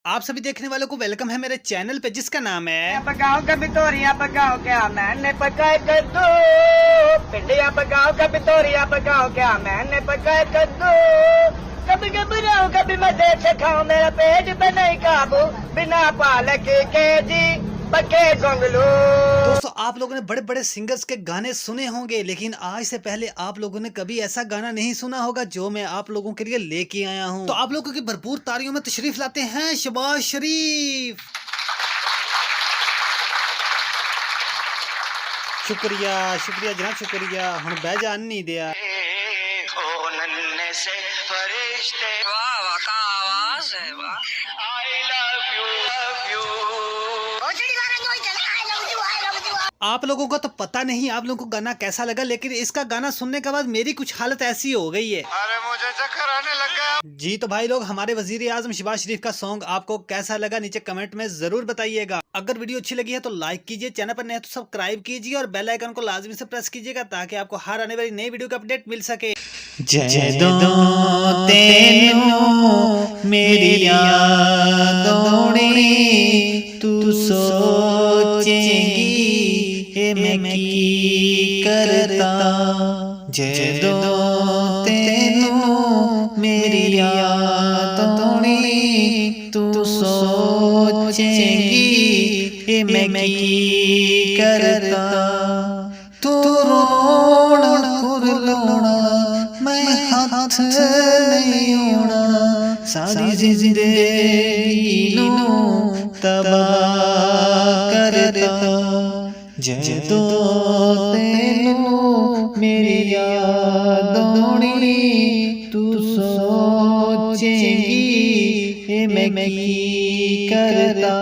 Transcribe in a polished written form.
आप सभी देखने वालों को वेलकम है मेरे चैनल पे जिसका नाम है पकाओ कभी तोरियां पकाओ क्या मैंने पकाए कद्दू। भिंडियां पकाओ कभी तोरियां पकाओ क्या मैंने पकाए कद्दू। कभी घबराऊं कभी मैं देख से खाऊं मेरा पेट पे नहीं काबू। बिना पालक के जी पके जोंगलू। दोस्तों, आप लोगों ने बड़े बड़े सिंगर्स के गाने सुने होंगे, लेकिन आज से पहले आप लोगों ने कभी ऐसा गाना नहीं सुना होगा जो मैं आप लोगों के लिए लेके आया हूँ। तो आप लोगों की भरपूर तालियों में तशरीफ लाते हैं शहबाज शरीफ। शुक्रिया शुक्रिया जनाब, शुक्रिया। हम बह जान नहीं दिया। से फरिश्ते वाह वाह का आवाज है वाह। I love you love you. आप लोगों को तो पता नहीं आप लोगों को गाना कैसा लगा, लेकिन इसका गाना सुनने के बाद मेरी कुछ हालत ऐसी हो गई है। अरे मुझे चक्कर आने लगा। जी तो भाई लोग, हमारे वजीर आजम शहबाज शरीफ का सॉन्ग आपको कैसा लगा नीचे कमेंट में जरूर बताइएगा। अगर वीडियो अच्छी लगी है तो लाइक कीजिए, चैनल पर नए तो सब्सक्राइब कीजिए और बेल आइकन को लाजमी से प्रेस कीजिएगा ताकि आपको हर आने वाली नई वीडियो का अपडेट मिल सके। ਜਦੋਂ ਤੈਨੂੰ ਮੇਰੀ ਯਾਦ ਆਉਣੀ ਤੂੰ ਸੋਚੇਂਗੀ ਇਹ ਮੈਂ ਕੀ ਕਰਦਾ। ਜਦੋਂ ਤੈਨੂੰ ਮੇਰੀ ਯਾਦ ਆਉਣੀ ਤੂੰ ਸੋਚੇਂਗੀ ਇਹ ਮੈਂ ਕੀ ਕਰਦਾ। ਤੂੰ ਰੋਣਾ ਕੁਰਲਾਉਣਾ मैं हाथ नहीं आउणा सारी जिंदगी नू तबाह करता। जदों तैनू मेरी याद आउणी तू सोचेंगी मैं की करता।